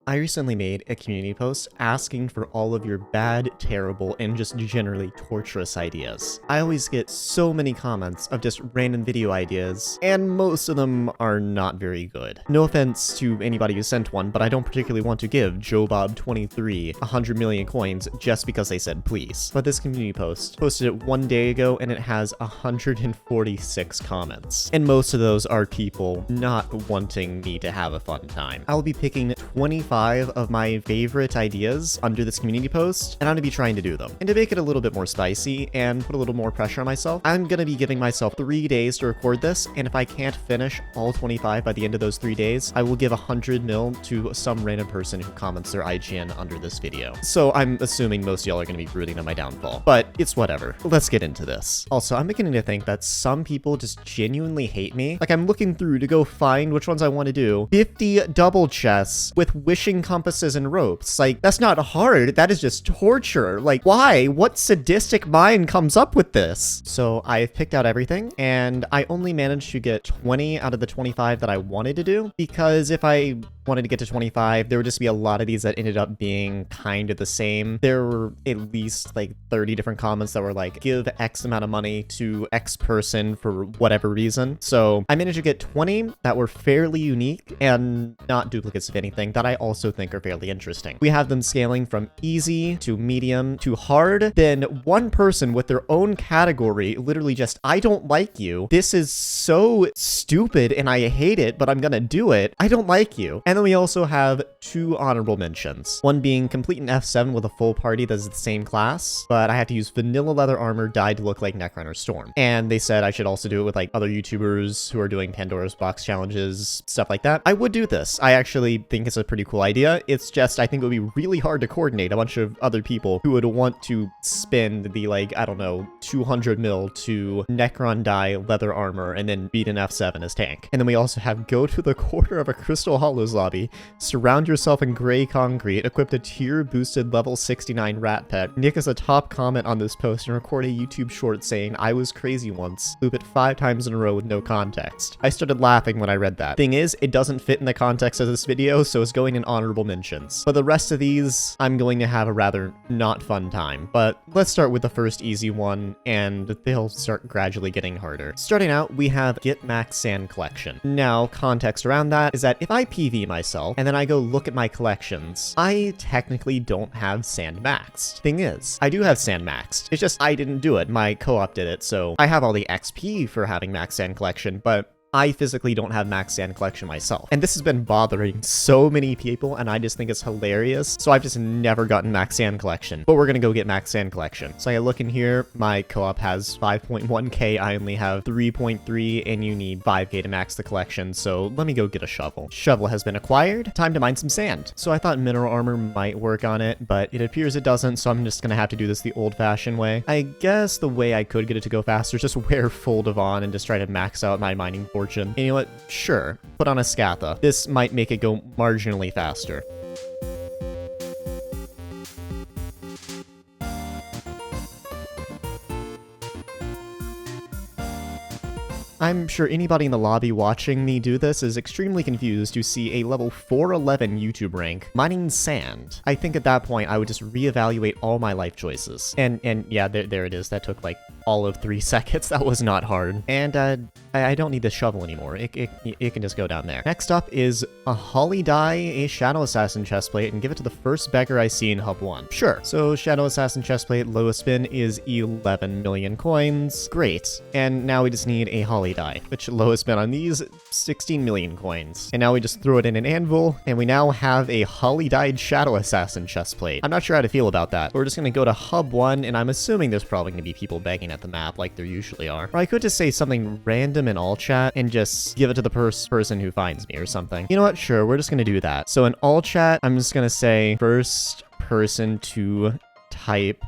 I recently made a community post asking for all of your bad, terrible, and just generally torturous ideas. I always get so many comments of just random video ideas, and most of them are not very good. No offense to anybody who sent one, but I don't particularly want to give JoeBob23 100 million coins just because they said please. But this community post, posted it 1 day ago, and it has 146 comments. And most of those are people not wanting me to have a fun time. I'll be picking 25 of my favorite ideas under this community post, and I'm gonna be trying to do them. And to make it a little bit more spicy and put a little more pressure on myself, I'm gonna be giving myself 3 days to record this, and if I can't finish all 25 by the end of those 3 days, I will give 100 mil to some random person who comments their IGN under this video. So I'm assuming most of y'all are gonna be rooting on my downfall, but it's whatever. Let's get into this. Also, I'm beginning to think that some people just genuinely hate me. Like, I'm looking through to go find which ones I want to do. 50 double chests with wishing compasses and ropes. Like, that's not hard. That is just torture. Like, why? What sadistic mind comes up with this? So I've picked out everything, and I only managed to get 20 out of the 25 that I wanted to do, because if I wanted to get to 25, there would just be a lot of these that ended up being kind of the same. There were at least like 30 different comments that were like, give X amount of money to X person for whatever reason. So I managed to get 20 that were fairly unique and not duplicates of anything that I also think are fairly interesting. We have them scaling from easy to medium to hard. Then one person with their own category literally just, I don't like you. This is so stupid and I hate it, but I'm gonna do it. I don't like you. And then we also have 2 honorable mentions. One being complete an F7 with a full party that is the same class, but I have to use vanilla leather armor dyed to look like Neckrunner Storm. And they said I should also do it with like other YouTubers who are doing Pandora's box challenges, stuff like that. I would do this. I actually think it's a pretty cool idea. It's just, I think it would be really hard to coordinate a bunch of other people who would want to spend the, like, I don't know, 200 mil to Necron dye leather armor and then beat an F7 as tank. And then we also have go to the corner of a Crystal Hollows lobby, surround yourself in gray concrete, equip a tier boosted level 69 rat pet, nick as a top comment on this post, and record a YouTube short saying, I was crazy once, loop it 5 times in a row with no context. I started laughing when I read that. Thing is, it doesn't fit in the context of this video, so it's going in honorable mentions. But the rest of these, I'm going to have a rather not fun time. But let's start with the first easy one, and they'll start gradually getting harder. Starting out, we have Get Max Sand Collection. Now, context around that is that if I PV myself, and then I go look at my collections, I technically don't have sand maxed. Thing is, I do have sand maxed. It's just I didn't do it. My co-op did it, so I have all the XP for having max sand collection, but I physically don't have max sand collection myself. And this has been bothering so many people, and I just think it's hilarious. So I've just never gotten max sand collection. But we're gonna go get max sand collection. So I look in here, my co-op has 5.1k, I only have 3.3, and you need 5k to max the collection. So let me go get a shovel. Shovel has been acquired. Time to mine some sand. So I thought mineral armor might work on it, but it appears it doesn't, so I'm just gonna have to do this the old-fashioned way. I guess the way I could get it to go faster is just wear full Devon and just try to max out my mining fortune. And you know what? Sure, put on a Scatha. This might make it go marginally faster. I'm sure anybody in the lobby watching me do this is extremely confused to see a level 411 YouTube rank mining sand. I think at that point I would just reevaluate all my life choices. And yeah, there it is. That took like all of 3 seconds. That was not hard. And I don't need the shovel anymore. It can just go down there. Next up is a Holly dye a Shadow Assassin chestplate and give it to the first beggar I see in Hub 1. Sure. So Shadow Assassin chestplate, lowest spin is 11 million coins. Great. And now we just need a Holly dye, which lowest spin on these, 16 million coins. And now we just throw it in an anvil, and we now have a Holly dyed Shadow Assassin chestplate. I'm not sure how to feel about that. We're just gonna go to Hub 1, and I'm assuming there's probably gonna be people begging at the map like there usually are. Or I could just say something random in all chat and just give it to the person who finds me or something. You know what? Sure, we're just gonna do that. So in all chat, I'm just gonna say first person to type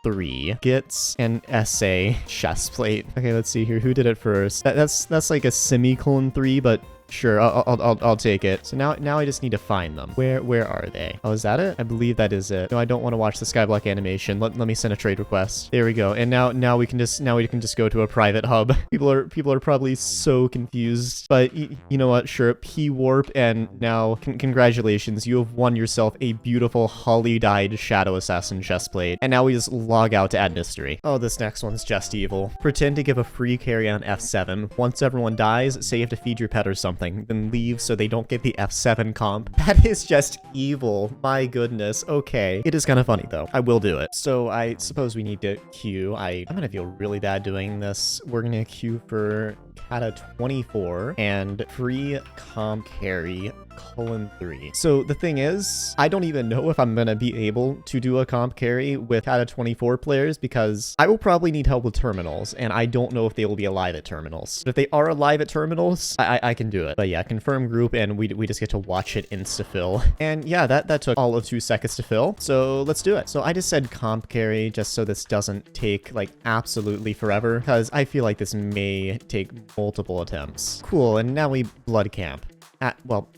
:3 gets an essay chestplate. Okay, let's see here. Who did it first? That's like a semicolon 3, but Sure, I'll take it. So now I just need to find them. Where are they? Oh, is that it? I believe that is it. No, I don't want to watch the Skyblock animation. Let me send a trade request. There we go. And now we can just go to a private hub. People are probably so confused. But you know what? Sure, P-Warp, and now congratulations. You have won yourself a beautiful holly-dyed Shadow Assassin chestplate. And now we just log out to add mystery. Oh, this next one's just evil. Pretend to give a free carry on F7. Once everyone dies, say you have to feed your pet or something, then leave so they don't get the F7 comp. That is just evil. My goodness. Okay. It is kind of funny though. I will do it. So I suppose we need to queue. I'm gonna feel really bad doing this. We're gonna queue for Kata 24 and free comp carry :3. So the thing is, I don't even know if I'm gonna be able to do a comp carry with Kata 24 players because I will probably need help with terminals, and I don't know if they will be alive at terminals. But if they are alive at terminals, I can do it. But yeah, confirm group, and we just get to watch it insta-fill. And yeah, that took all of 2 seconds to fill, so let's do it. So I just said comp carry just so this doesn't take like absolutely forever, because I feel like this may take multiple attempts. Cool, and now we blood camp.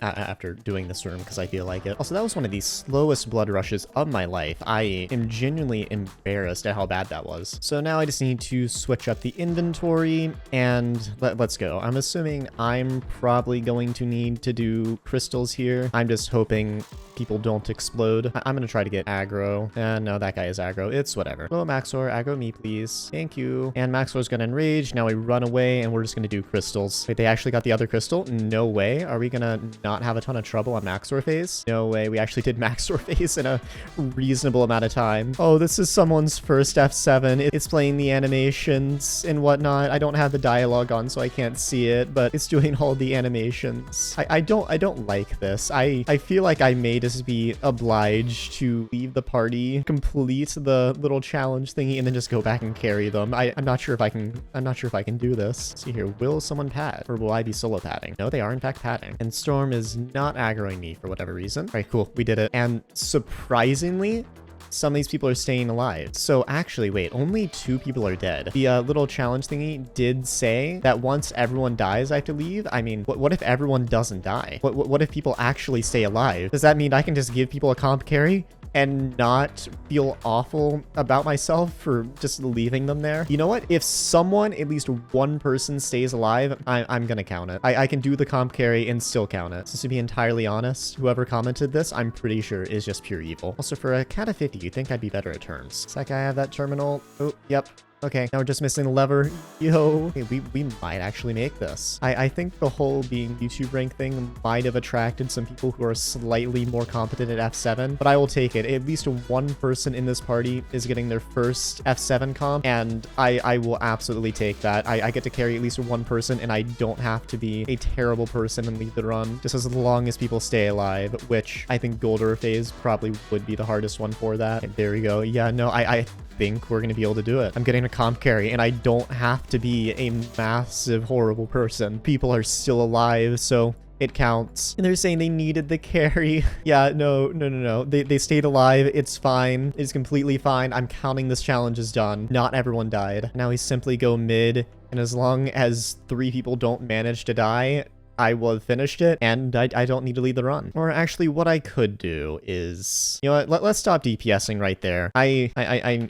After doing this room, because I feel like it. Also, that was one of the slowest blood rushes of my life. I am genuinely embarrassed at how bad that was. So now I just need to switch up the inventory, and let's go. I'm assuming I'm probably going to need to do crystals here. I'm just hoping people don't explode. I'm gonna try to get aggro. And no, that guy is aggro. It's whatever. Oh, Maxor, aggro me, please. Thank you. And Maxor's gonna enrage. Now we run away, and we're just gonna do crystals. Wait, they actually got the other crystal? No way. Are we gonna not have a ton of trouble on Maxor phase? No way. We actually did Maxor phase in a reasonable amount of time. Oh, this is someone's first F7. It's playing the animations and whatnot. I don't have the dialogue on, so I can't see it, but it's doing all the animations. I don't like this. I feel like I may just be obliged to leave the party, complete the little challenge thingy, and then just go back and carry them. I'm not sure if I can do this. Let's see here. Will someone pad? Or will I be solo padding? No, they are in fact padding. And Storm is not aggroing me for whatever reason. All right, cool. We did it. And surprisingly, some of these people are staying alive. So actually, wait, only 2 people are dead. The little challenge thingy did say that once everyone dies, I have to leave. I mean, what if everyone doesn't die? What if people actually stay alive? Does that mean I can just give people a comp carry and not feel awful about myself for just leaving them there? You know what? If someone, at least one person, stays alive, I'm gonna count it. I can do the comp carry and still count it. So to be entirely honest, whoever commented this, I'm pretty sure is just pure evil. Also, for a Kata 50, you think I'd be better at terms. Does that guy have that terminal? Oh, yep. Okay, now we're just missing the lever. Yo. Okay, we might actually make this. I think the whole being YouTube rank thing might have attracted some people who are slightly more competent at F7, but I will take it. At least one person in this party is getting their first F7 comp, and I will absolutely take that. I get to carry at least one person, and I don't have to be a terrible person and lead the run, just as long as people stay alive, which I think Golder phase probably would be the hardest one for that. And there we go. Yeah, no, I think we're gonna be able to do it. I'm getting a comp carry, and I don't have to be a massive horrible person. People are still alive, so it counts. And they're saying they needed the carry. Yeah, no. They stayed alive. It's fine. It's completely fine. I'm counting this challenge as done. Not everyone died. Now we simply go mid, and as long as 3 people don't manage to die, I will have finished it, and I don't need to lead the run. Or actually, what I could do is, you know what, let's stop DPSing right there. I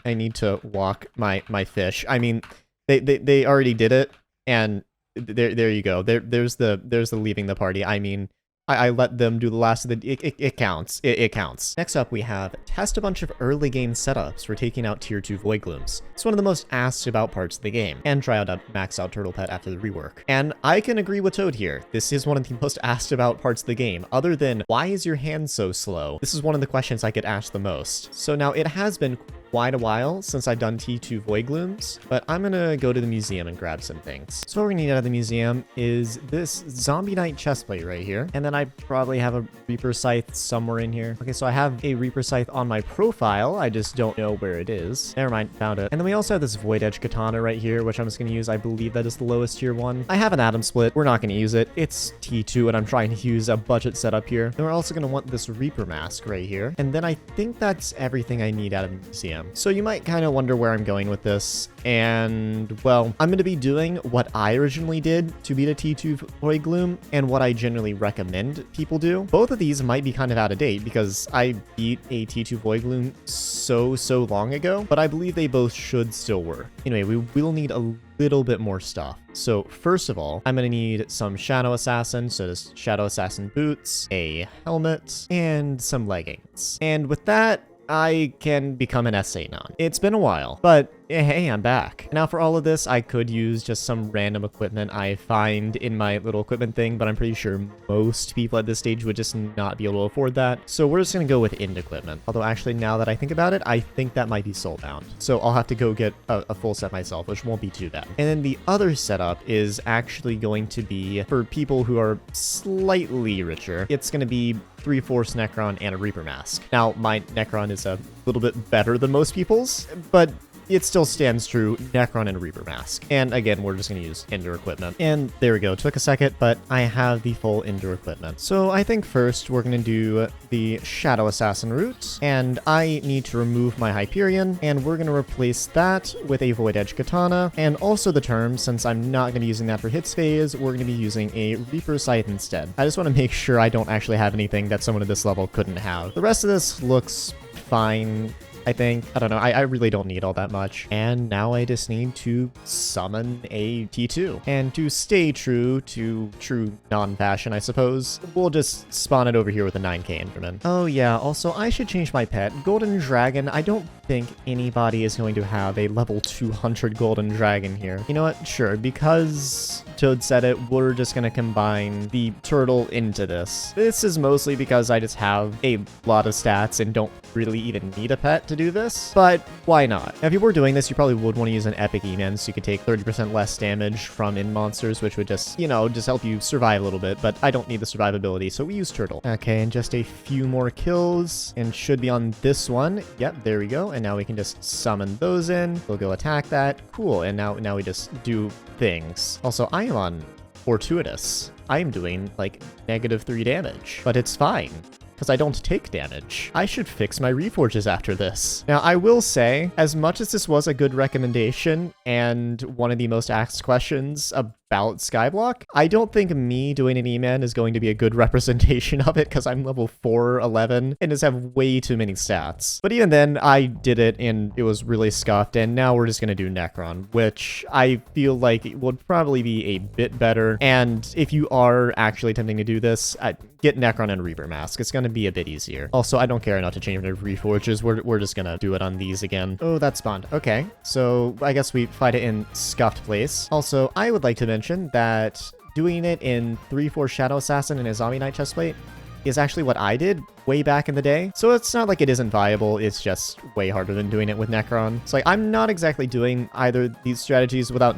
need to walk my fish. I mean, they already did it, and there you go. There's the leaving the party. I mean, I let them do the last of the... It counts. It counts. Next up, we have test a bunch of early game setups for taking out tier 2 Void Glooms. It's one of the most asked about parts of the game, and try out a max out Turtle Pet after the rework. And I can agree with Toad here. This is one of the most asked about parts of the game, other than, why is your hand so slow? This is one of the questions I get asked the most. So now, it has been quite a while since I've done T2 Void Glooms, but I'm gonna go to the museum and grab some things. So what we're gonna need out of the museum is this Zombie Knight chestplate right here, and then I probably have a Reaper Scythe somewhere in here. Okay, so I have a Reaper Scythe on my profile, I just don't know where it is. Never mind, found it. And then we also have this Void Edge Katana right here, which I'm just gonna use. I believe that is the lowest tier one. I have an Atom Split, we're not gonna use it. It's T2 and I'm trying to use a budget setup here. And we're also gonna want this Reaper Mask right here. And then I think that's everything I need out of the museum. am. So you might kind of wonder where I'm going with this, and well, I'm going to be doing what I originally did to beat a T2 Void Gloom and what I generally recommend people do. Both of these might be kind of out of date because I beat a T2 Void Gloom so long ago, but I believe they both should still work. Anyway, we will need a little bit more stuff. So first of all, I'm going to need some Shadow Assassin, so just Shadow Assassin boots, a helmet, and some leggings. And with that, I can become an SA non. It's been a while, but hey, I'm back. Now for all of this, I could use just some random equipment I find in my little equipment thing, but I'm pretty sure most people at this stage would just not be able to afford that. So we're just gonna go with end equipment. Although actually, now that I think about it, I think that might be soulbound. So I'll have to go get a full set myself, which won't be too bad. And then the other setup is actually going to be for people who are slightly richer. It's gonna be 3/4 Necron and a Reaper Mask. Now, my Necron is a little bit better than most people's, but it still stands true, Necron and Reaper Mask. And again, we're just going to use Endthr equipment. And there we go. Took a second, but I have the full Endthr equipment. So I think first we're going to do the Shadow Assassin route, and I need to remove my Hyperion, and we're going to replace that with a Void Edge Katana, and also the term, since I'm not going to be using that for hits phase, we're going to be using a Reaper Scythe instead. I just want to make sure I don't actually have anything that someone at this level couldn't have. The rest of this looks fine, I think. I don't know. I really don't need all that much. And now I just need to summon a T2. And to stay true to true non-fashion, I suppose, we'll just spawn it over here with a 9k Enderman. Oh yeah, also I should change my pet. Golden Dragon, I don't think anybody is going to have a level 200 Golden Dragon here. You know what? Sure, because Toad said it, we're just going to combine the turtle into this. This is mostly because I just have a lot of stats and don't really even need a pet to do this, but why not? Now, if you were doing this, you probably would want to use an epic E-Man so you could take 30% less damage from in monsters, which would just, you know, just help you survive a little bit, but I don't need the survivability, so we use turtle. Okay, and just a few more kills, and should be on this one. Yep, there we go, and now we can just summon those in. We'll go attack that. Cool, and now we just do things. Also, I am on Fortuitous. I am doing, like, -3 damage, but it's fine, because I don't take damage. I should fix my reforges after this. Now, I will say, as much as this was a good recommendation and one of the most asked questions about Skyblock, I don't think me doing an E-Man is going to be a good representation of it because I'm level 411 and just have way too many stats. But even then, I did it and it was really scuffed, and now we're just going to do Necron, which I feel like it would probably be a bit better. And if you are actually attempting to do this, get Necron and Reaper Mask. It's going to be a bit easier. Also, I don't care not to change my reforges. We're just going to do it on these again. Oh, that spawned. Okay, so I guess we fight it in Scuffed Place. Also, I would like to mention that doing it in 3/4 Shadow Assassin and a Zombie Knight chestplate is actually what I did way back in the day. So it's not like it isn't viable, it's just way harder than doing it with Necron. So like, I'm not exactly doing either these strategies without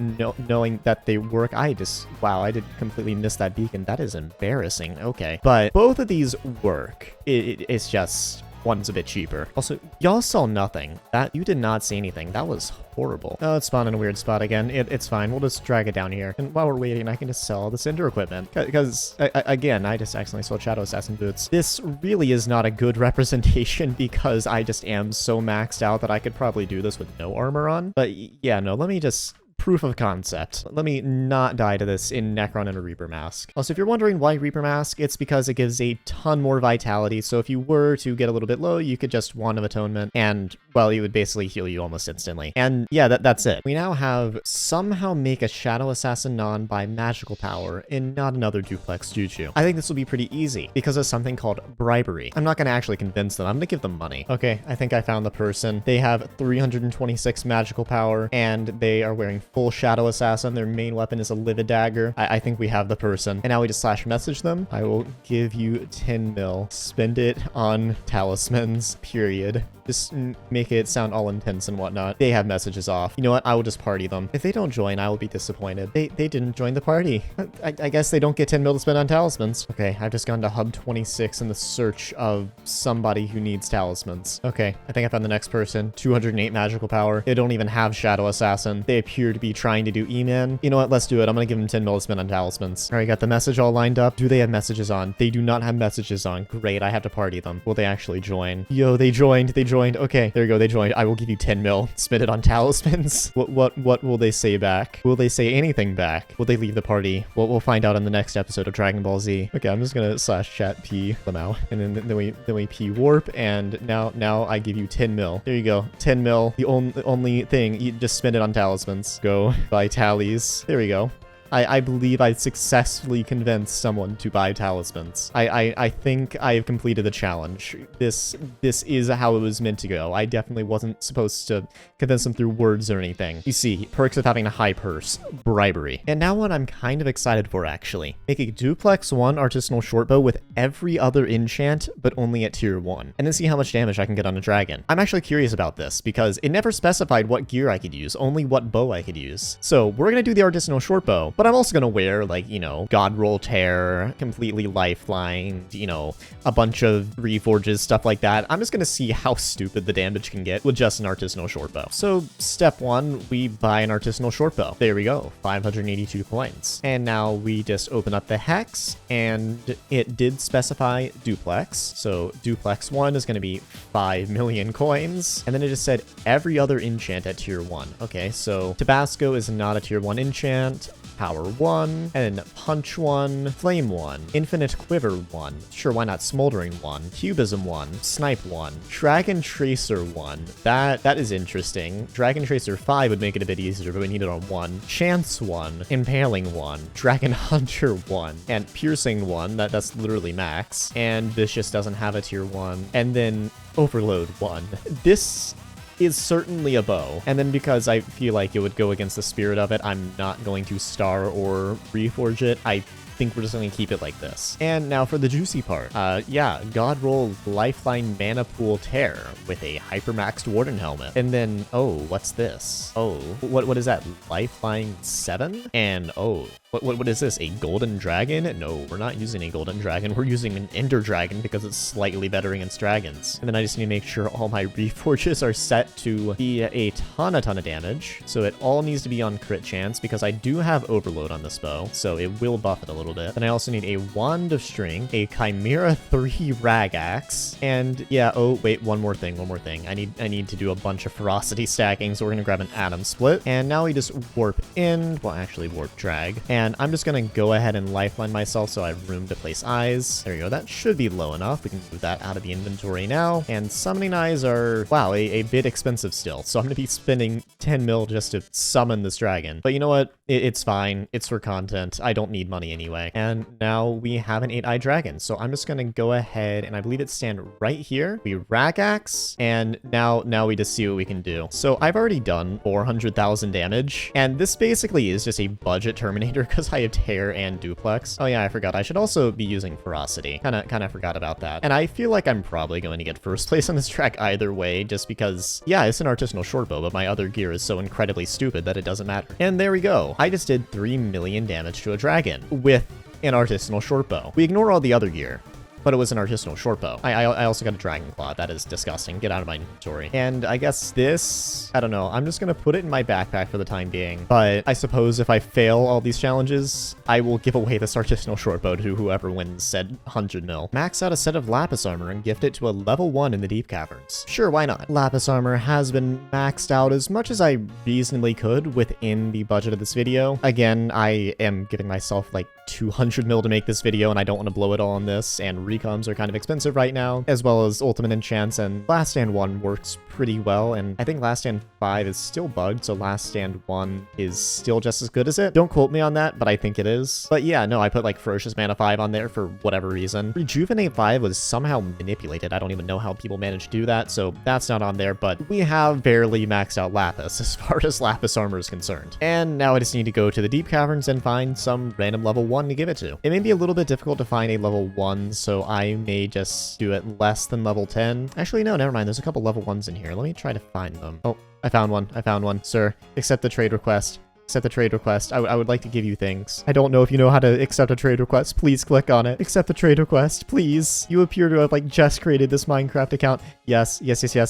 knowing that they work. Wow, I did completely miss that beacon. That is embarrassing. Okay. But both of these work. It's just, one's a bit cheaper. Also, y'all saw nothing. You did not see anything. That was horrible. Oh, it spawned in a weird spot again. It's fine. We'll just drag it down here. And while we're waiting, I can just sell this Endthr equipment. Because, again, I just accidentally sold Shadow Assassin boots. This really is not a good representation because I just am so maxed out that I could probably do this with no armor on. But yeah, no, let me just... proof of concept. Let me not die to this in Necron and a Reaper Mask. Also, if you're wondering why Reaper Mask, it's because it gives a ton more vitality, so if you were to get a little bit low, you could just Wand of Atonement, and, well, it would basically heal you almost instantly. And yeah, that's it. We now have somehow make a Shadow Assassin non by magical power and not another duplex Juju. I think this will be pretty easy because of something called bribery. I'm not going to actually convince them. I'm going to give them money. Okay, I think I found the person. They have 326 magical power, and they are wearing full Shadow Assassin. Their main weapon is a Livid Dagger. I think we have the person. And now we just slash message them. I will give you 10 mil. Spend it on talismans, period. Just make it sound all intense and whatnot. They have messages off. You know what? I will just party them. If they don't join, I will be disappointed. They didn't join the party. I guess they don't get 10 mil to spend on talismans. Okay, I've just gone to Hub 26 in the search of somebody who needs talismans. Okay, I think I found the next person. 208 magical power. They don't even have Shadow Assassin. They appear to be trying to do E-Man. You know what? Let's do it. I'm gonna give them 10 mil to spend on talismans. All right, got the message all lined up. Do they have messages on? They do not have messages on. Great, I have to party them. Will they actually join? Yo, they joined. They joined joined. Okay, there you go. They joined. I will give you 10 mil. Spend it on talismans. What will they say back? Will they say anything back? Will they leave the party? We'll find out in the next episode of Dragon Ball Z. Okay, I'm just gonna /chat P them out, and then we P warp, and now I give you 10 mil. There you go. 10 mil. The only thing, you just spend it on talismans. Go buy tallies. There we go. I believe I successfully convinced someone to buy talismans. I think I have completed the challenge. This is how it was meant to go. I definitely wasn't supposed to convince them through words or anything. You see, perks of having a high purse. Bribery. And now what I'm kind of excited for, actually. Make a duplex 1 artisanal shortbow with every other enchant, but only at tier 1. And then see how much damage I can get on a dragon. I'm actually curious about this, because it never specified what gear I could use, only what bow I could use. So we're gonna do the artisanal shortbow, but I'm also gonna wear, like, you know, God Roll Tear, completely lifeline, you know, a bunch of reforges, stuff like that. I'm just gonna see how stupid the damage can get with just an artisanal shortbow. So step 1, we buy an artisanal shortbow. There we go, 582 coins. And now we just open up the hex, and it did specify duplex. So duplex 1 is gonna be 5 million coins. And then it just said every other enchant at tier 1. Okay, so Tabasco is not a tier 1 enchant. Power 1, and Punch 1, Flame 1, Infinite Quiver 1, sure, why not Smoldering 1, Cubism 1, Snipe 1, Dragon Tracer 1, that is interesting. Dragon Tracer 5 would make it a bit easier, but we need it on 1, Chance 1, Impaling 1, Dragon Hunter 1, and Piercing 1, that's literally max, and this just doesn't have a tier 1, and then Overload 1. This is certainly a bow, and then because I feel like it would go against the spirit of it, I'm not going to star or reforge it. I think we're just going to keep it like this. And now for the juicy part. Yeah, God Roll Lifeline Mana Pool Tear with a Hypermaxed Warden Helmet. And then, oh, what's this? Oh, what is that? Lifeline 7? And oh, what is this? A Golden Dragon? No, we're not using a Golden Dragon. We're using an Endthr Dragon because it's slightly better against dragons. And then I just need to make sure all my reforges are set to be a ton of damage. So it all needs to be on crit chance because I do have Overload on this bow, so it will buff it a little bit. Then I also need a Wand of String, a Chimera 3 Rag Axe, and yeah, oh wait, one more thing. I need to do a bunch of ferocity stacking, so we're gonna grab an Atom Split. And now we just warp in, well actually warp drag. And I'm just gonna go ahead and lifeline myself so I have room to place eyes. There we go, that should be low enough. We can move that out of the inventory now. And summoning eyes are, wow, a bit expensive still. So I'm gonna be spending 10 mil just to summon this dragon. But you know what? It's fine. It's for content. I don't need money anyway. And now we have an 8-eyed dragon. So I'm just gonna go ahead and I believe it's stand right here. We Rag Axe, and now we just see what we can do. So I've already done 400,000 damage, and this basically is just a budget Terminator because I have Tear and Duplex. Oh yeah, I forgot. I should also be using Ferocity. Kinda forgot about that. And I feel like I'm probably going to get first place on this track either way, just because, yeah, it's an artisanal shortbow, but my other gear is so incredibly stupid that it doesn't matter. And there we go. I just did 3 million damage to a dragon with an artisanal shortbow. We ignore all the other gear, but it was an artisanal shortbow. I also got a Dragon Claw. That is disgusting. Get out of my inventory. And I guess this, I don't know. I'm just gonna put it in my backpack for the time being. But I suppose if I fail all these challenges, I will give away this artisanal shortbow to whoever wins said 100 mil. Max out a set of Lapis Armor and gift it to a level 1 in the Deep Caverns. Sure, why not? Lapis Armor has been maxed out as much as I reasonably could within the budget of this video. Again, I am giving myself like 200 mil to make this video, and I don't want to blow it all on this, and recoms are kind of expensive right now, as well as ultimate enchants, and Last Stand 1 works pretty well, and I think Last Stand 5 is still bugged, so Last Stand 1 is still just as good as it. Don't quote me on that, but I think it is. But yeah, no, I put like Ferocious Mana 5 on there for whatever reason. Rejuvenate 5 was somehow manipulated. I don't even know how people managed to do that, so that's not on there, but we have barely maxed out Lapis as far as Lapis Armor is concerned. And now I just need to go to the Deep Caverns and find some random level 1 to give it to. It may be a little bit difficult to find a level 1, so I may just do it less than level 10. Actually, no, never mind. There's a couple level 1s in here. Let me try to find them. Oh, I found one. Sir, accept the trade request. Accept the trade request. I would like to give you things. I don't know if you know how to accept a trade request. Please click on it. Accept the trade request, please. You appear to have like just created this Minecraft account. Yes.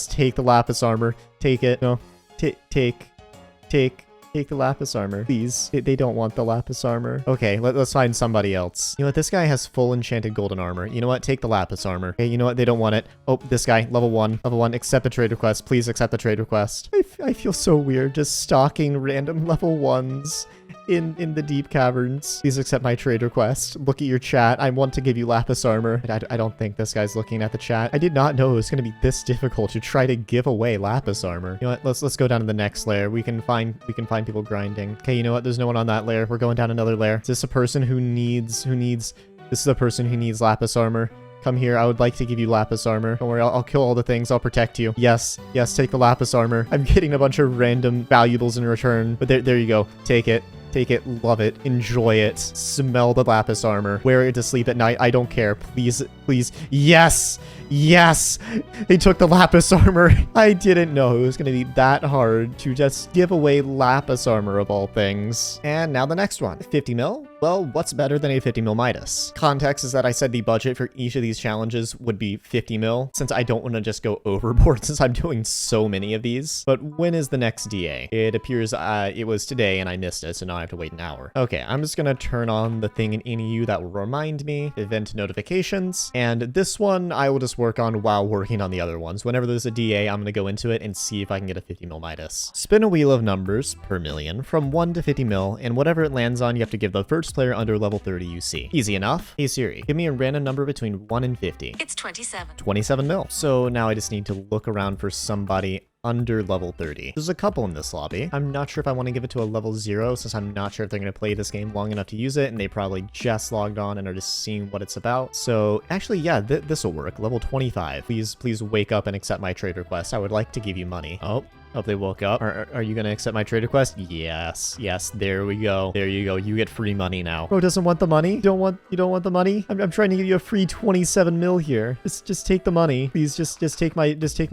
Take the Lapis Armor. Take it. No. Take. Take the lapis armor. Please. They don't want the lapis armor. Okay, let's find somebody else. You know what? This guy has full enchanted golden armor. You know what? Take the lapis armor. Okay, you know what? They don't want it. Oh, this guy. Level 1. Level 1. Accept the trade request. Please accept the trade request. I feel so weird just stalking random level 1s in the deep caverns. Please accept my trade request. Look at your chat. I want to give you lapis armor. I don't think this guy's looking at the chat. I did not know it was going to be this difficult to try to give away lapis armor. You know what? Let's go down to the next layer. We can find people grinding. Okay, you know what? There's no one on that layer. We're going down another layer. Is this a person who needs this is a person who needs lapis armor? Come here. I would like to give you lapis armor. Don't worry. I'll kill all the things. I'll protect you. Yes. Yes. Take the lapis armor. I'm getting a bunch of random valuables in return. But there you go. Take it. Take it, love it, enjoy it, smell the lapis armor, wear it to sleep at night. I don't care. Please, please. Yes! Yes! They took the lapis armor. I didn't know it was going to be that hard to just give away lapis armor of all things. And now the next one. 50 mil? Well, what's better than a 50 mil Midas? Context is that I said the budget for each of these challenges would be 50 mil, since I don't want to just go overboard since I'm doing so many of these. But when is the next DA? It appears it was today and I missed it, so now I have to wait an hour. Okay, I'm just gonna turn on the thing in NEU that will remind me, event notifications, and this one I will just work on while working on the other ones. Whenever there's a DA, I'm gonna go into it and see if I can get a 50 mil Midas. Spin a wheel of numbers per million from 1 to 50 mil, and whatever it lands on, you have to give the first player under level 30 you see. Easy enough. Hey Siri, give me a random number between 1 and 50. It's 27. 27 mil. So now I just need to look around for somebody under level 30. There's a couple in this lobby. I'm not sure if I want to give it to a level 0 since I'm not sure if they're going to play this game long enough to use it and they probably just logged on and are just seeing what it's about. So actually, yeah, this will work. Level 25. Please wake up and accept my trade request. I would like to give you money. Oh, they woke up. Are you going to accept my trade request? Yes. Yes, there we go. There you go. You get free money now. Bro doesn't want the money? You don't want the money? I'm trying to give you a free 27 mil here. Just take the money. Please just take my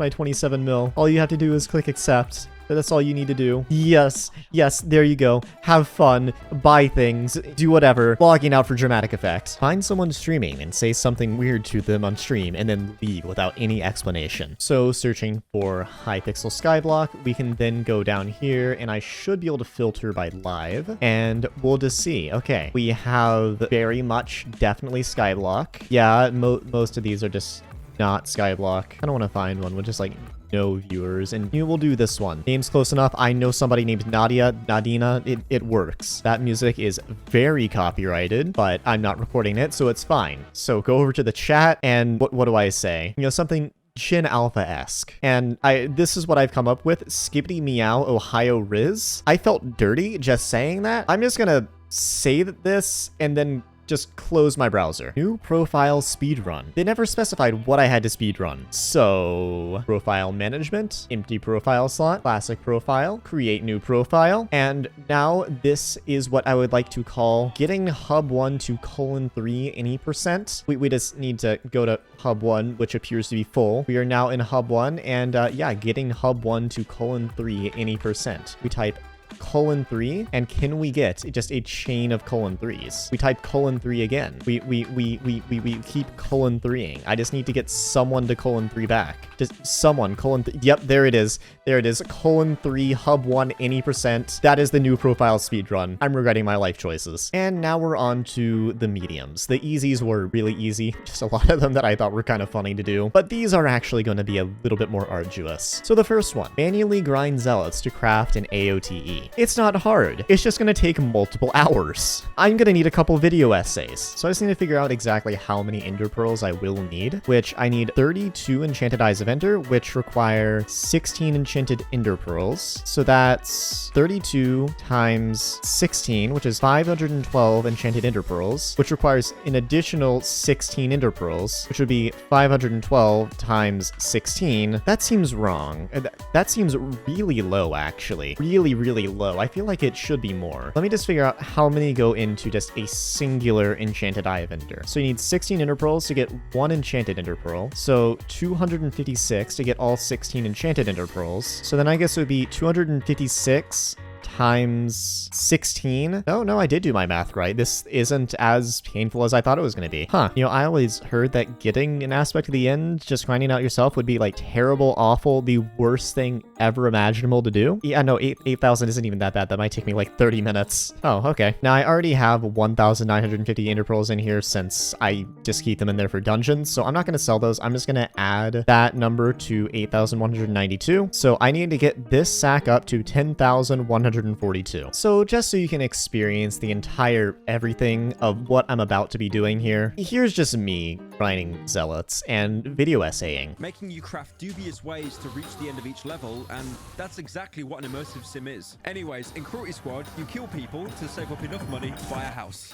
27 mil. All you have to do is click accept. That's all you need to do. Yes, yes, there you go. Have fun, buy things, do whatever. Logging out for dramatic effect. Find someone streaming and say something weird to them on stream and then leave without any explanation. So searching for Hypixel Skyblock, we can then go down here and I should be able to filter by live and we'll just see. Okay, we have very much definitely Skyblock. Yeah, most of these are just not Skyblock. I don't want to find one with just like no viewers, and you will do this one. Name's close enough. I know somebody named Nadina. It works. That music is very copyrighted, but I'm not recording it, so it's fine. So go over to the chat, and what do I say? You know, something Chin Alpha-esque. And this is what I've come up with. Skibbity meow Ohio Riz. I felt dirty just saying that. I'm just gonna say this and then just close my browser. New profile speedrun. They never specified what I had to speedrun. So profile management, empty profile slot, classic profile, create new profile. And now this is what I would like to call getting hub 1 to :3 any percent. We just need to go to hub 1, which appears to be full. We are now in hub 1 and yeah, getting hub 1 to :3 any percent. We type :3, and can we get just a chain of :3s? We type :3 again. We keep :3ing. I just need to get someone to :3 back. Just someone :3. Yep, there it is. There it is. :3 hub 1 any percent. That is the new profile speedrun. I'm regretting my life choices. And now we're on to the mediums. The easies were really easy. Just a lot of them that I thought were kind of funny to do. But these are actually going to be a little bit more arduous. So the first one, manually grind zealots to craft an AOTE. It's not hard. It's just going to take multiple hours. I'm going to need a couple video essays. So I just need to figure out exactly how many ender pearls I will need, which I need 32 enchanted eyes of ender, which require 16 enchanted ender pearls. So that's 32 times 16, which is 512 enchanted ender pearls, which requires an additional 16 ender pearls, which would be 512 times 16. That seems wrong. That seems really low, actually. Really, really low. I feel like it should be more. Let me just figure out how many go into just a singular enchanted eye of ender. So you need 16 ender pearls to get 1 enchanted ender pearl. So 256 to get all 16 enchanted ender pearls. So then I guess it would be 256 times 16. No, I did do my math right. This isn't as painful as I thought it was going to be. Huh. You know, I always heard that getting an aspect to the end, just grinding out yourself, would be like terrible, awful, the worst thing ever imaginable to do. Yeah, no, 8,000 isn't even that bad. That might take me like 30 minutes. Oh, okay. Now I already have 1,950 Endthr pearls in here since I just keep them in there for dungeons. So I'm not going to sell those. I'm just going to add that number to 8,192. So I need to get this sack up to 10,142. So just so you can experience the entire everything of what I'm about to be doing here, here's just me grinding zealots and video essaying. Making you craft dubious ways to reach the end of each level, and that's exactly what an immersive sim is. Anyways, in Cruelty Squad, you kill people to save up enough money to buy a house.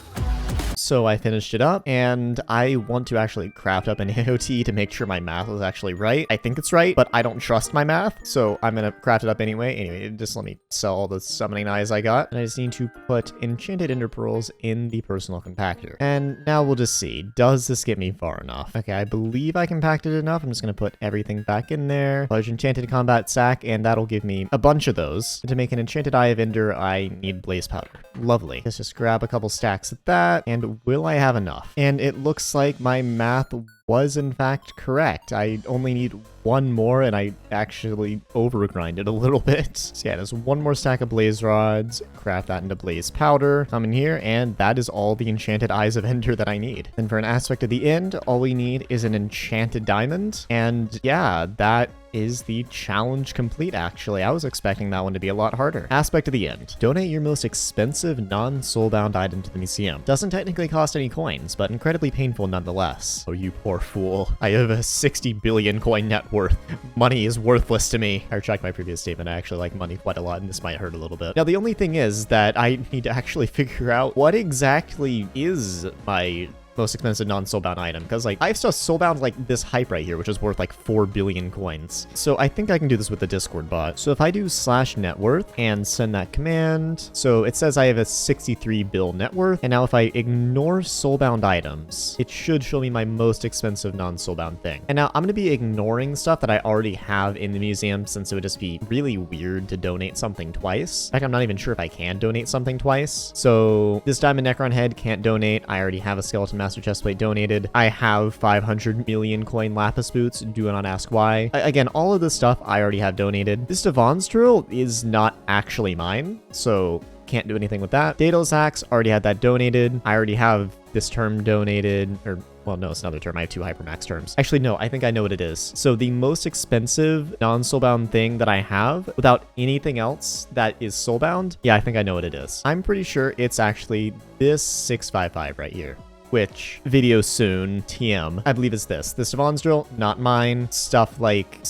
So I finished it up, and I want to actually craft up an AOT to make sure my math is actually right. I think it's right, but I don't trust my math, so I'm gonna craft it up anyway. Anyway, just let me sell all the summoning eyes I got, and I just need to put enchanted Endthr pearls in the personal compactor. And now we'll just see, does this get me far enough? Okay, I believe I compacted it enough. I'm just gonna put everything back in there. Large enchanted combat sack, and that'll give me a bunch of those. To make an enchanted eye of Endthr, I need blaze powder. Lovely. Let's just grab a couple stacks of that, and will I have enough? And it looks like my math was in fact correct. I only need one more, and I actually overgrinded a little bit. So yeah, there's one more stack of blaze rods, craft that into blaze powder, come in here, and that is all the enchanted eyes of Endthr that I need. And for an aspect of the end, all we need is an enchanted diamond, and yeah, that is the challenge complete, actually. I was expecting that one to be a lot harder. Aspect of the end. Donate your most expensive non-soulbound item to the museum. Doesn't technically cost any coins, but incredibly painful nonetheless. Oh, you poor fool. I have a 60 billion coin net worth. Money is worthless to me. I retract my previous statement. I actually like money quite a lot, and this might hurt a little bit. Now, the only thing is that I need to actually figure out what exactly is my most expensive non-soulbound item, because like I've still soulbound like this hype right here, which is worth like 4 billion coins. So I think I can do this with the Discord bot. So if I do /net worth and send that command, so it says I have a 63 bill net worth, and now if I ignore soulbound items, it should show me my most expensive non-soulbound thing. And now I'm going to be ignoring stuff that I already have in the museum, since it would just be really weird to donate something twice. In fact, I'm not even sure if I can donate something twice. So this diamond Necron head can't donate. I already have a skeleton master chestplate donated. I have 500 million coin lapis boots. Do not ask why. Again, all of this stuff I already have donated. This Devon's drill is not actually mine, so can't do anything with that. Daedalus axe, already had that donated. I already have this term donated, or well, no, it's another term. I have 2 hypermax terms. Actually, no, I think I know what it is. So the most expensive non-soulbound thing that I have without anything else that is soulbound, yeah, I think I know what it is. I'm pretty sure it's actually this 655 right here, which video soon, TM, I believe is this. This Devon's drill, not mine. Stuff like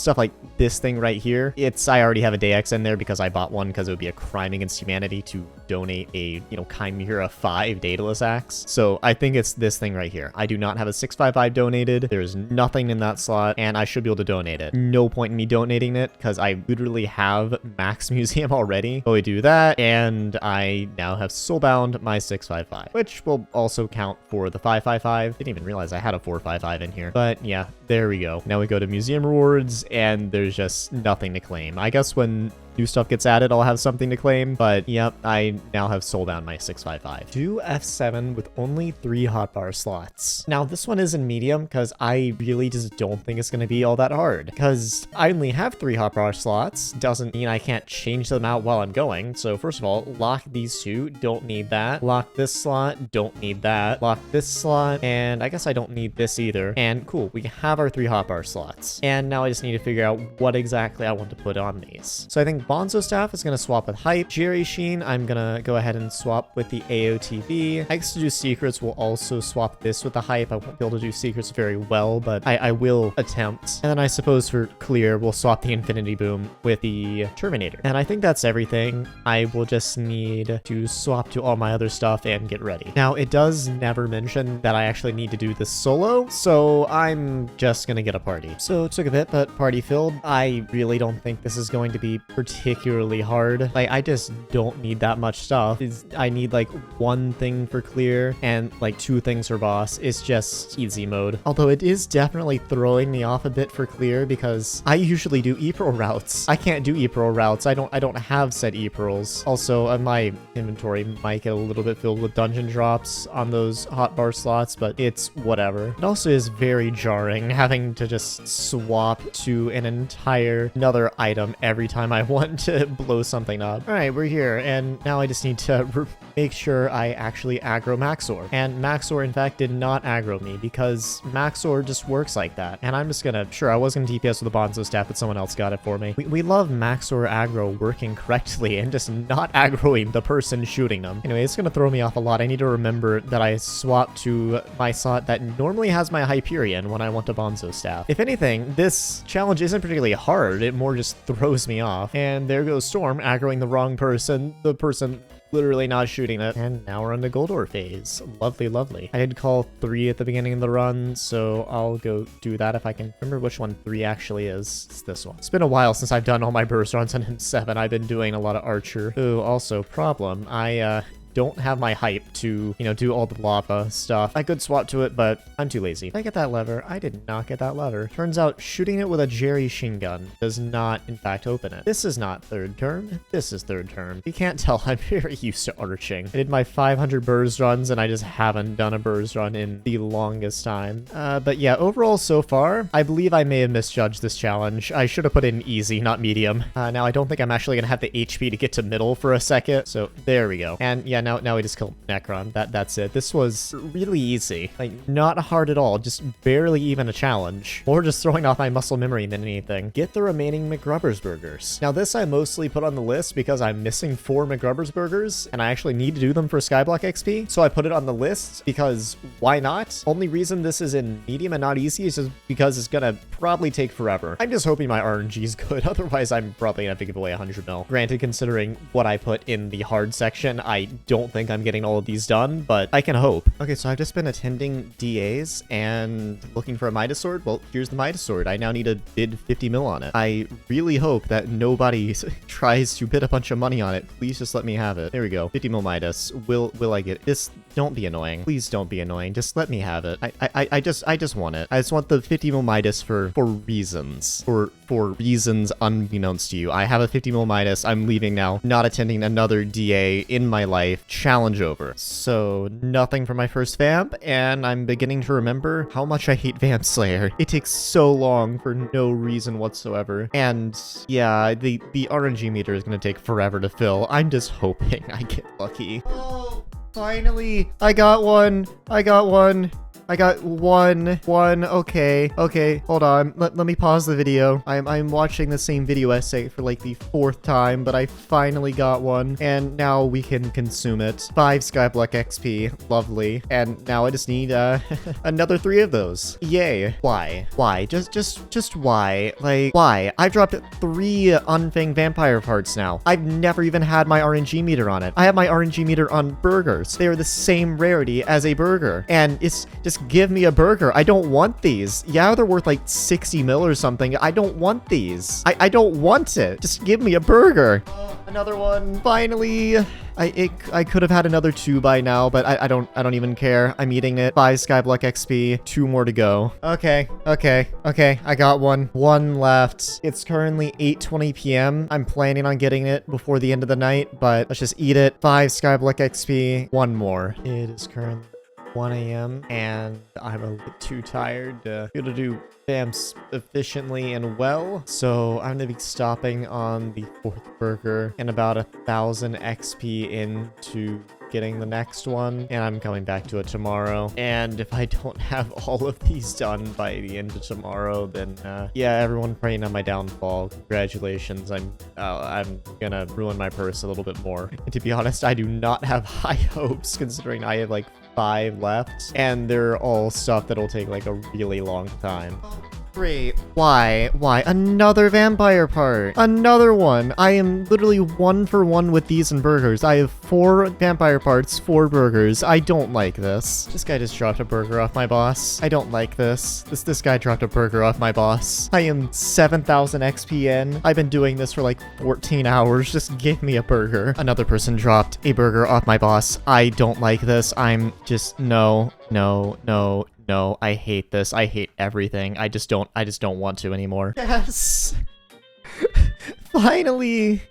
this thing right here. I already have a Dex in there because I bought one because it would be a crime against humanity to donate a, Chimera 5 Daedalus axe. So I think it's this thing right here. I do not have a 655 donated. There's nothing in that slot, and I should be able to donate it. No point in me donating it because I literally have Max Museum already. So we do that, and I now have soulbound my 655, which will also count for the 555. Didn't even realize I had a 455 in here. But yeah, there we go. Now we go to museum rewards, and there's just nothing to claim. I guess when new stuff gets added, I'll have something to claim, but yep, I now have soulbound my 655. Do F7 with only 3 hotbar slots. Now this one is in medium because I really just don't think it's going to be all that hard, because I only have 3 hotbar slots. Doesn't mean I can't change them out while I'm going. So first of all, lock these 2, don't need that. Lock this slot, don't need that. Lock this slot, and I guess I don't need this either. And cool, we have our 3 hotbar slots. And now I just need to figure out what exactly I want to put on these. So I think Bonzo Staff is going to swap with Hype. Jerry Sheen, I'm going to go ahead and swap with the AOTB. I guess to do Secrets, we'll also swap this with the Hype. I won't be able to do Secrets very well, but I will attempt. And then I suppose for Clear, we'll swap the Infinity Boom with the Terminator. And I think that's everything. I will just need to swap to all my other stuff and get ready. Now, it does never mention that I actually need to do this solo, so I'm just going to get a party. So it took a bit, but party filled. I really don't think this is going to be particularly particularly hard. Like, I just don't need that much stuff. I need like one thing for clear and like 2 things for boss. It's just easy mode. Although it is definitely throwing me off a bit for clear because I usually do e-pearl routes. I can't do e-pearl routes. I don't have said e-pearls. Also, my inventory might get a little bit filled with dungeon drops on those hotbar slots, but it's whatever. It also is very jarring having to just swap to another item every time I want to blow something up. All right, we're here, and now I just need to make sure I actually aggro Maxor. And Maxor, in fact, did not aggro me because Maxor just works like that. And I'm just gonna, sure, I was gonna DPS with a Bonzo staff, but someone else got it for me. We love Maxor aggro working correctly and just not aggroing the person shooting them. Anyway, it's gonna throw me off a lot. I need to remember that I swapped to my slot that normally has my Hyperion when I want a Bonzo staff. If anything, this challenge isn't particularly hard. It more just throws me off. And there goes Storm aggroing the wrong person. The person literally not shooting it. And now we're in the Goldor phase. Lovely, lovely. I did call 3 at the beginning of the run, so I'll go do that if I can remember which one 3 actually is. It's this one. It's been a while since I've done all my burst runs on M7. I've been doing a lot of Archer. Ooh, also, problem. I don't have my hype to, do all the lava stuff. I could swap to it, but I'm too lazy. Did I get that lever? I did not get that lever. Turns out shooting it with a Jerry Shin gun does not, in fact, open it. This is not 3rd turn. This is 3rd turn. You can't tell I'm very used to arching. I did my 500 burst runs, and I just haven't done a burst run in the longest time. But yeah, overall so far, I believe I may have misjudged this challenge. I should have put in easy, not medium. Now I don't think I'm actually gonna have the HP to get to middle for a second. So there we go. And yeah, now we just killed Necron. That's it. This was really easy. Like, not hard at all. Just barely even a challenge. More just throwing off my muscle memory than anything. Get the remaining McGrubbers burgers. Now, this I mostly put on the list because I'm missing 4 McGrubbers burgers, and I actually need to do them for Skyblock XP. So I put it on the list because why not? Only reason this is in medium and not easy is just because it's gonna probably take forever. I'm just hoping my RNG is good. Otherwise, I'm probably gonna have to give away 100 mil. Granted, considering what I put in the hard section, I don't think I'm getting all of these done, but I can hope. Okay, so I've just been attending DAs and looking for a Midas sword. Well, here's the Midas sword. I now need to bid 50 mil on it. I really hope that nobody tries to bid a bunch of money on it. Please just let me have it. There we go. 50 mil Midas. Will I get this? Don't be annoying. Please don't be annoying. Just let me have it. I just want it. I just want the 50 mil Midas for reasons. For reasons unbeknownst to you. I have a 50 mil Midas. I'm leaving now. Not attending another DA in my life. Challenge over. So nothing for my first vamp, and I'm beginning to remember how much I hate Vamp Slayer. It takes so long for no reason whatsoever. And yeah, the RNG meter is gonna take forever to fill. I'm just hoping I get lucky. Oh, finally! I got one! I got one! I got one. Okay, hold on. Let me pause the video. I'm watching the same video essay for like the 4th time, but I finally got one, and now we can consume it. 5 Skyblock XP, lovely. And now I just need another 3 of those. Yay. Why? Just why? Like, why? I've dropped 3 Unfanged Vampire parts now. I've never even had my RNG meter on it. I have my RNG meter on burgers. They are the same rarity as a burger, and it's just give me a burger. I don't want these. Yeah, they're worth like 60 mil or something. I don't want these. I don't want it. Just give me a burger. Another one. Finally. I could have had another 2 by now, but I don't even care. I'm eating it. 5 Skyblock XP. 2 more to go. Okay. I got one. 1 left. It's currently 8:20 p.m. I'm planning on getting it before the end of the night, but let's just eat it. 5 Skyblock XP. 1 more. It is currently 1 a.m. and I'm a bit too tired to be able to do vamps efficiently and well. So I'm gonna be stopping on the 4th burger and about 1,000 XP into getting the next one, and I'm coming back to it tomorrow. And if I don't have all of these done by the end of tomorrow, then yeah, everyone praying on my downfall. Congratulations. I'm gonna ruin my purse a little bit more. And to be honest, I do not have high hopes considering I have like 5 left, and they're all stuff that'll take like a really long time. Great. Why? Why? Another vampire part. Another one. I am literally 1 for 1 with these and burgers. I have 4 vampire parts, 4 burgers. I don't like this. This guy just dropped a burger off my boss. I don't like this. This guy dropped a burger off my boss. I am 7,000 XP in. I've been doing this for like 14 hours. Just give me a burger. Another person dropped a burger off my boss. I don't like this. I'm just, no, no, no. No, I hate this. I hate everything. I just don't want to anymore. Yes! Finally!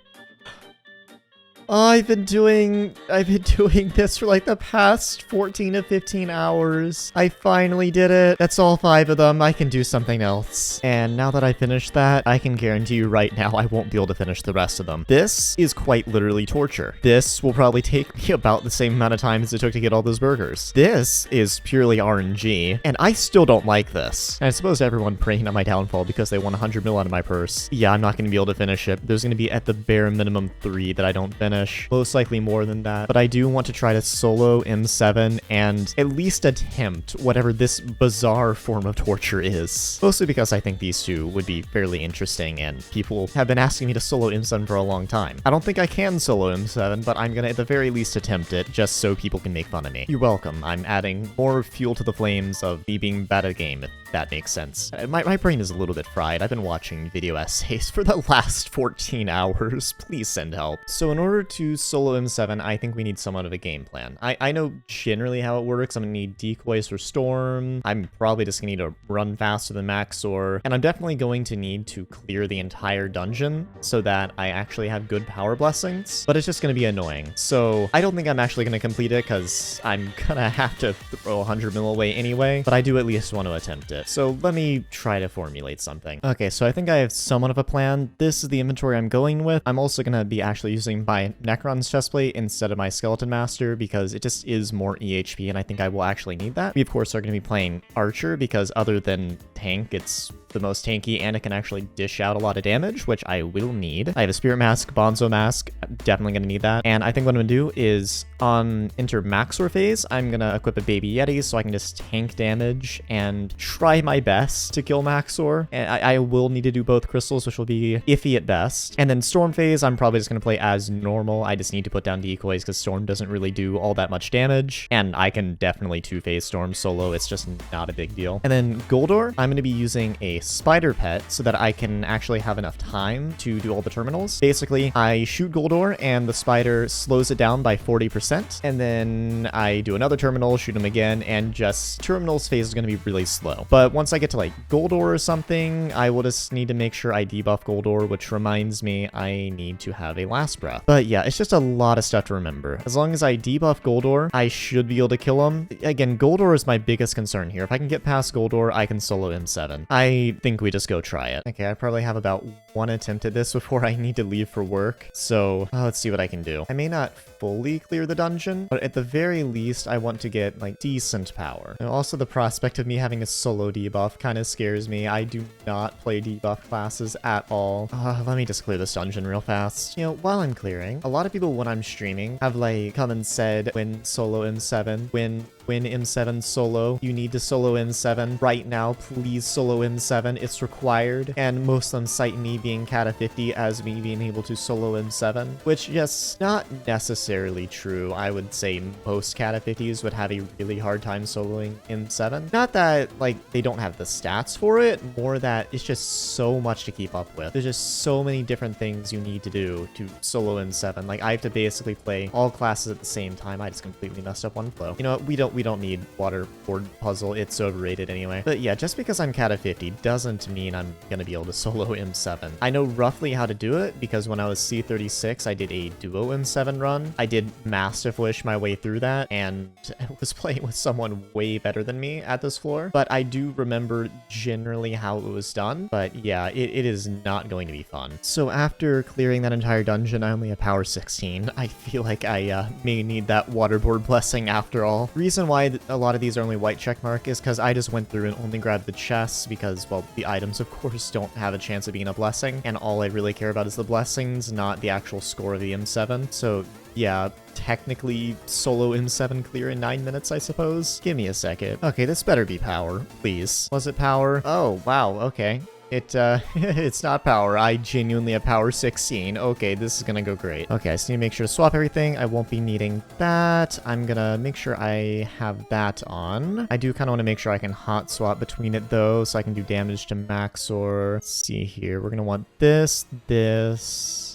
I've been doing this for like the past 14 to 15 hours. I finally did it. That's all 5 of them. I can do something else. And now that I finished that, I can guarantee you right now I won't be able to finish the rest of them. This is quite literally torture. This will probably take me about the same amount of time as it took to get all those burgers. This is purely RNG, and I still don't like this. And I suppose everyone praying on my downfall because they won 100 mil out of my purse. Yeah, I'm not going to be able to finish it. There's going to be at the bare minimum 3 that I don't finish. Most likely more than that, but I do want to try to solo M7 and at least attempt whatever this bizarre form of torture is. Mostly because I think these two would be fairly interesting and people have been asking me to solo M7 for a long time. I don't think I can solo M7, but I'm gonna at the very least attempt it just so people can make fun of me. You're welcome. I'm adding more fuel to the flames of me being bad at a game, if that makes sense. My brain is a little bit fried. I've been watching video essays for the last 14 hours. Please send help. So in order to solo M7, I think we need somewhat of a game plan. I know generally how it works. I'm gonna need decoys for Storm. I'm probably just gonna need to run faster than Maxor, and I'm definitely going to need to clear the entire dungeon so that I actually have good power blessings, but it's just gonna be annoying. So I don't think I'm actually gonna complete it because I'm gonna have to throw 100 mil away anyway, but I do at least want to attempt it. So let me try to formulate something. Okay, so I think I have somewhat of a plan. This is the inventory I'm going with. I'm also gonna be actually using my Necron's chestplate instead of my Skeleton Master because it just is more EHP and I think I will actually need that. We of course are going to be playing Archer because other than tank, it's the most tanky and it can actually dish out a lot of damage, which I will need. I have a Spirit Mask, Bonzo Mask, definitely going to need that. And I think what I'm going to do is on enter Maxor phase, I'm going to equip a Baby Yeti so I can just tank damage and try my best to kill Maxor. And I will need to do both crystals, which will be iffy at best. And then Storm phase, I'm probably just going to play as normal. I just need to put down decoys because Storm doesn't really do all that much damage. And I can definitely 2-phase Storm solo. It's just not a big deal. And then Goldor, I'm going to be using a Spider Pet so that I can actually have enough time to do all the terminals. Basically, I shoot Goldor and the spider slows it down by 40%. And then I do another terminal, shoot him again, and just terminals phase is going to be really slow. But once I get to like Goldor or something, I will just need to make sure I debuff Goldor, which reminds me I need to have a Last Breath. But yeah, it's just a lot of stuff to remember. As long as I debuff Goldor, I should be able to kill him. Again, Goldor is my biggest concern here. If I can get past Goldor, I can solo M7. I think we just go try it. Okay, I probably have about 1 attempt at this before I need to leave for work. So let's see what I can do. I may not fully clear the dungeon, but at the very least, I want to get like decent power. And also the prospect of me having a solo debuff kind of scares me. I do not play debuff classes at all. Let me just clear this dungeon real fast. You know, while I'm clearing, a lot of people when I'm streaming have like come and said when solo M7, when M7 solo, you need to solo M7 right now. Please solo M7. It's required. And most of them cite me being Kata 50 as me being able to solo M7, which yes, not necessarily true. I would say most Kata 50s would have a really hard time soloing M7. Not that like they don't have the stats for it, more that it's just so much to keep up with. There's just so many different things you need to do to solo M7. Like I have to basically play all classes at the same time. I just completely messed up one flow. You know what? We don't need waterboard puzzle. It's overrated anyway. But yeah, just because I'm Kata 50 doesn't mean I'm gonna be able to solo M7. I know roughly how to do it because when I was C36, I did a duo M7 run. I did Mastiff Wish my way through that and I was playing with someone way better than me at this floor. But I do remember generally how it was done. But yeah, it is not going to be fun. So after clearing that entire dungeon, I only have power 16. I feel like I may need that waterboard blessing after all. Reason reason why a lot of these are only white checkmark is because I just went through and only grabbed the chests because, well, the items, of course, don't have a chance of being a blessing, and all I really care about is the blessings, not the actual score of the M7. So yeah, technically solo M7 clear in 9 minutes, I suppose. Give me a second. Okay, this better be power, please. Was it power? Oh, wow, okay. It's not power. I genuinely have power 16. Okay, this is gonna go great. Okay, I just need to make sure to swap everything. I won't be needing that. I'm gonna make sure I have that on. I do kind of want to make sure I can hot swap between it though, so I can do damage to Maxor. Let's see here. We're gonna want this.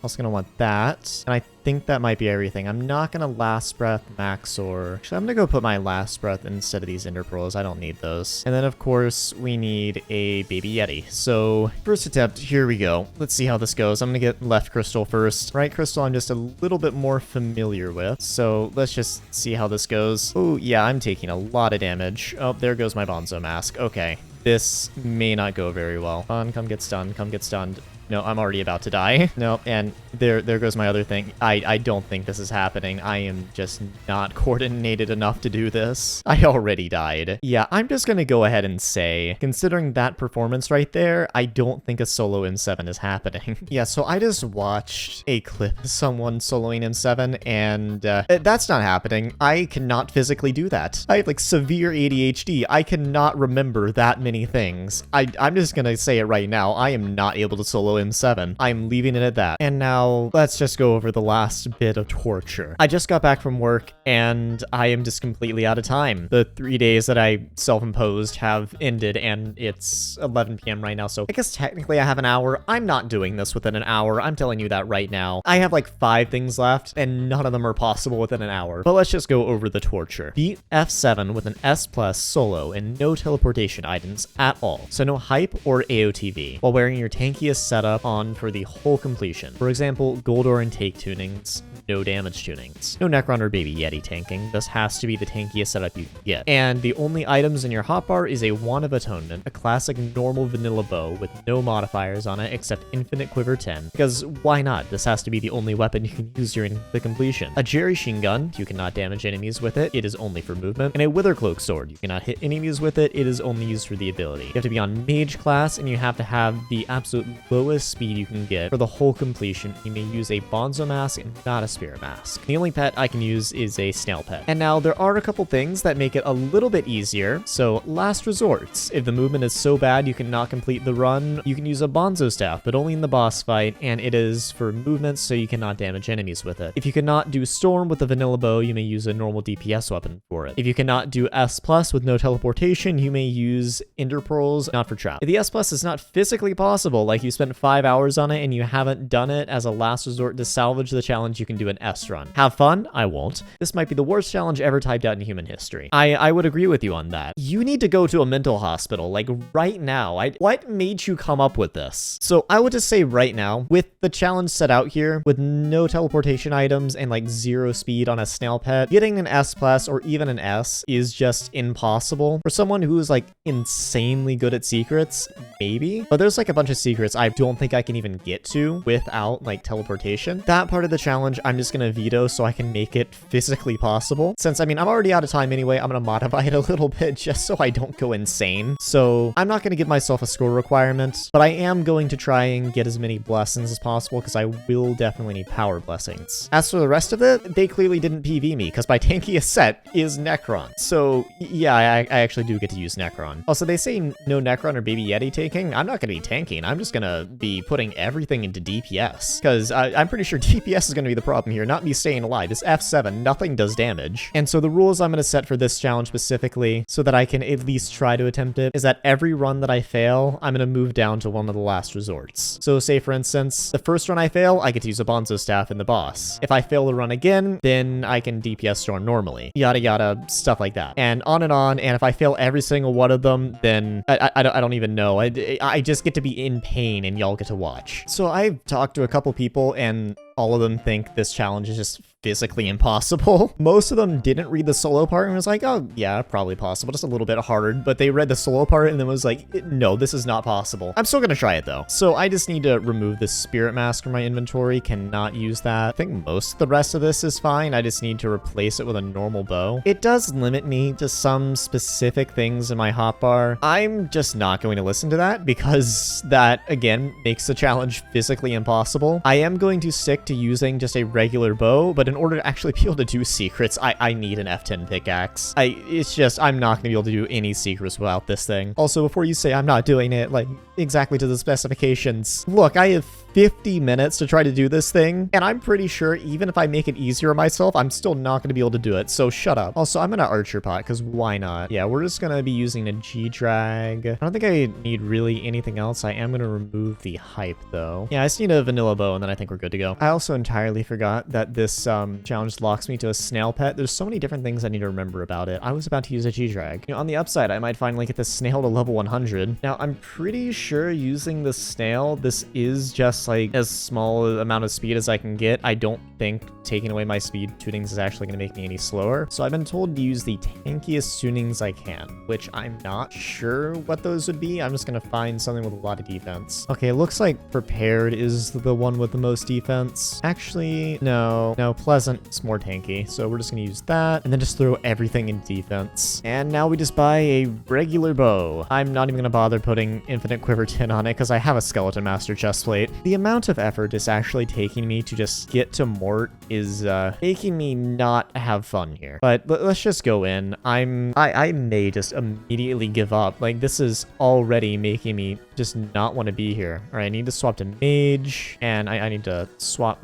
Also gonna want that. And I think that might be everything. I'm not gonna last breath Maxor. Actually, I'm gonna go put my last breath instead of these Ender Pearls. I don't need those. And then of course we need a baby Yeti. So first attempt, here we go. Let's see how this goes. I'm gonna get left crystal first. Right crystal I'm just a little bit more familiar with. So let's just see how this goes. Oh yeah, I'm taking a lot of damage. Oh, there goes my Bonzo mask. Okay. This may not go very well. Come get stunned, come get stunned. No, I'm already about to die. No, and there goes my other thing. I don't think this is happening. I am just not coordinated enough to do this. I already died. Yeah, I'm just gonna go ahead and say, considering that performance right there, I don't think a solo M7 is happening. Yeah, so I just watched a clip of someone soloing M7, and that's not happening. I cannot physically do that. I have like severe ADHD. I cannot remember that many things. I'm just gonna say it right now. I am not able to solo M7. I'm leaving it at that. And now let's just go over the last bit of torture. I just got back from work and I am just completely out of time. The 3 days that I self-imposed have ended and it's 11 p.m. right now. So I guess technically I have an hour. I'm not doing this within an hour. I'm telling you that right now. I have like 5 things left and none of them are possible within an hour. But let's just go over the torture. Beat F7 with an S+ solo and no teleportation items at all. So no hype or AOTV while wearing your tankiest setup on for the whole completion. For example, Goldor and Take tunings, no damage tunings. No Necron or Baby Yeti tanking, this has to be the tankiest setup you can get. And the only items in your hotbar is a Wand of Atonement, a classic normal vanilla bow with no modifiers on it except Infinite Quiver 10, because why not? This has to be the only weapon you can use during the completion. A Jerry Sheen Gun, you cannot damage enemies with it, it is only for movement. And a Withercloak Sword, you cannot hit enemies with it, it is only used for the ability. You have to be on Mage class and you have to have the absolute lowest speed you can get for the whole completion. You may use a Bonzo mask and not a Spirit mask. The only pet I can use is a snail pet. And now there are a couple things that make it a little bit easier. So last resorts. If the movement is so bad you cannot complete the run, you can use a Bonzo staff, but only in the boss fight, and it is for movement so you cannot damage enemies with it. If you cannot do Storm with the vanilla bow, you may use a normal DPS weapon for it. If you cannot do S+ with no teleportation, you may use Ender Pearls, not for trap. If the S+ is not physically possible, like you spent 5 hours on it and you haven't done it as a last resort to salvage the challenge, you can do an S run. Have fun? I won't. This might be the worst challenge ever typed out in human history. I would agree with you on that. You need to go to a mental hospital, like right now. What made you come up with this? So I would just say right now, with the challenge set out here, with no teleportation items and like 0 speed on a snail pet, getting an S+ or even an S is just impossible. For someone who is like insanely good at secrets, maybe. But there's like a bunch of secrets I don't think I can even get to without like teleportation. That part of the challenge I'm just gonna veto so I can make it physically possible. Since I mean I'm already out of time anyway, I'm gonna modify it a little bit just so I don't go insane. So I'm not gonna give myself a score requirement, but I am going to try and get as many blessings as possible because I will definitely need power blessings. As for the rest of it, they clearly didn't PV me because my tankiest set is Necron. So yeah, I actually do get to use Necron. Also, they say no Necron or Baby Yeti taking. I'm not gonna be tanking. I'm just gonna be putting everything into DPS because I'm pretty sure DPS is gonna be the problem here, not me staying alive. It's F7, nothing does damage. And so the rules I'm gonna set for this challenge specifically so that I can at least try to attempt it is that every run that I fail, I'm gonna move down to one of the last resorts. So say for instance, the first run I fail, I get to use a Bonzo staff in the boss. If I fail to run again, then I can DPS storm normally. Yada yada, stuff like that. And on, and if I fail every single one of them, then I don't even know. I just get to be in pain and y'all get to watch. So I've talked to a couple people and all of them think this challenge is just physically impossible. Most of them didn't read the solo part and was like, oh yeah, probably possible, just a little bit harder, but they read the solo part and then was like, no, this is not possible. I'm still gonna try it though. So I just need to remove the spirit mask from my inventory, cannot use that. I think most of the rest of this is fine, I just need to replace it with a normal bow. It does limit me to some specific things in my hotbar. I'm just not going to listen to that because that, again, makes the challenge physically impossible. I am going to stick to using just a regular bow, but in order to actually be able to do secrets, I need an F10 pickaxe. I'm not going to be able to do any secrets without this thing. Also, before you say I'm not doing it, like, exactly to the specifications, look, I have 50 minutes to try to do this thing, and I'm pretty sure even if I make it easier on myself, I'm still not going to be able to do it, so shut up. Also, I'm gonna archer pot, because why not? Yeah, we're just gonna be using a G-drag. I don't think I need really anything else. I am gonna remove the hype, though. Yeah, I just need a vanilla bow, and then I think we're good to go. I also entirely forgot that this challenge locks me to a snail pet. There's so many different things I need to remember about it. I was about to use a G-drag. You know, on the upside, I might finally get this snail to level 100. Now, I'm pretty sure using the snail, this is just like as small amount of speed as I can get. I don't think taking away my speed tunings is actually going to make me any slower. So I've been told to use the tankiest tunings I can, which I'm not sure what those would be. I'm just going to find something with a lot of defense. Okay, it looks like prepared is the one with the most defense. Actually, no, pleasant, more tanky. So we're just going to use that and then just throw everything in defense. And now we just buy a regular bow. I'm not even going to bother putting infinite quiver tin on it because I have a skeleton master chestplate. The amount of effort it's actually taking me to just get to Mort is making me not have fun here. But let's just go in. I may just immediately give up. Like, this is already making me just not want to be here. All right, I need to swap to mage, and I need to swap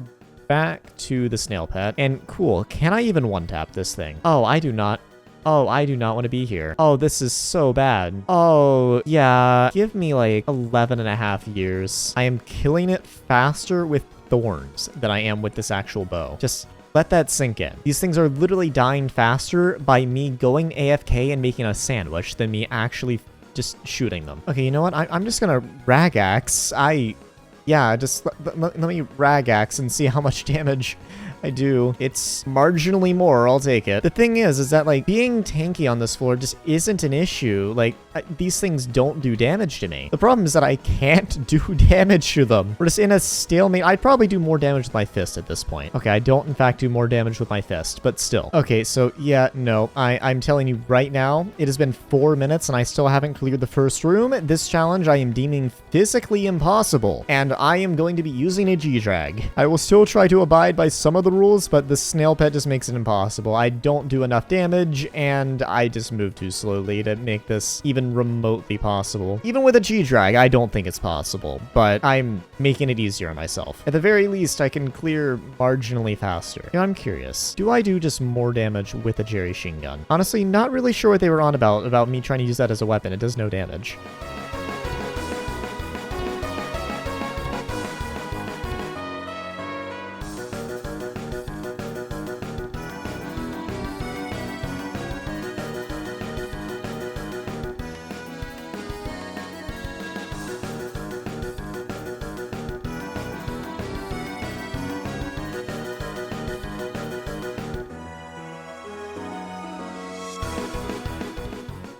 back to the snail pet. And cool, can I even one-tap this thing? Oh, I do not. Oh, I do not want to be here. Oh, this is so bad. Oh, yeah. Give me like 11 and a half years. I am killing it faster with thorns than I am with this actual bow. Just let that sink in. These things are literally dying faster by me going AFK and making a sandwich than me actually just shooting them. Okay, you know what? I'm just gonna rag axe. Yeah, just let me rag axe and see how much damage I do. It's marginally more, I'll take it. The thing is that, like, being tanky on this floor just isn't an issue. Like, these things don't do damage to me. The problem is that I can't do damage to them. We're just in a stalemate. I'd probably do more damage with my fist at this point. Okay, I don't, in fact, do more damage with my fist, but still. Okay, so, yeah, no. I'm telling you right now, it has been 4 minutes, and I still haven't cleared the first room. This challenge I am deeming physically impossible, and I am going to be using a G-drag. I will still try to abide by some of the rules, but the snail pet just makes it impossible. I don't do enough damage, and I just move too slowly to make this even remotely possible. Even with a G-drag, I don't think it's possible, but I'm making it easier on myself. At the very least, I can clear marginally faster. You know, I'm curious. Do I do just more damage with a Jerry Sheen gun? Honestly, not really sure what they were on about me trying to use that as a weapon. It does no damage.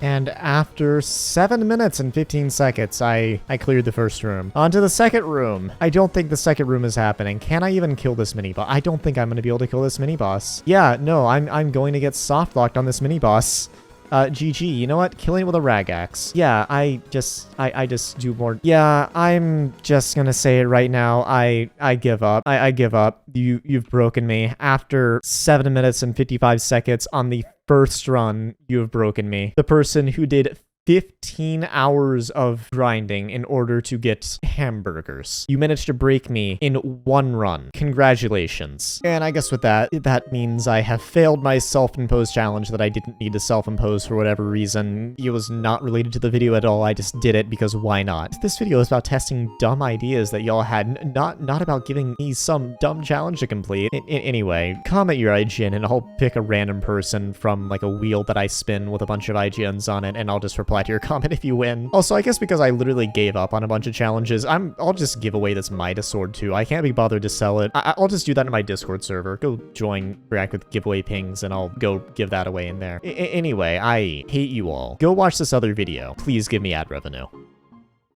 And after 7 minutes and 15 seconds, I cleared the first room. On to the second room. I don't think the second room is happening. Can I even kill this mini-boss? I don't think I'm going to be able to kill this mini-boss. Yeah, no, I'm going to get soft-locked on this mini-boss. GG, you know what? Killing it with a rag axe. Yeah, I just do more. Yeah, I'm just gonna say it right now. I give up. I give up. You've broken me. After 7 minutes and 55 seconds on the first run, you have broken me. The person who did 15 hours of grinding in order to get hamburgers. You managed to break me in one run. Congratulations. And I guess with that means I have failed my self-imposed challenge that I didn't need to self-impose for whatever reason. It was not related to the video at all. I just did it because why not? This video is about testing dumb ideas that y'all had, not about giving me some dumb challenge to complete. Anyway, comment your IGN and I'll pick a random person from like a wheel that I spin with a bunch of IGNs on it and I'll just reply reply to your comment if you win. Also, I guess because I literally gave up on a bunch of challenges, I'll just give away this Midas sword too. I can't be bothered to sell it. I'll just do that in my Discord server. Go join, react with giveaway pings, and I'll go give that away in there. Anyway, I hate you all. Go watch this other video. Please give me ad revenue.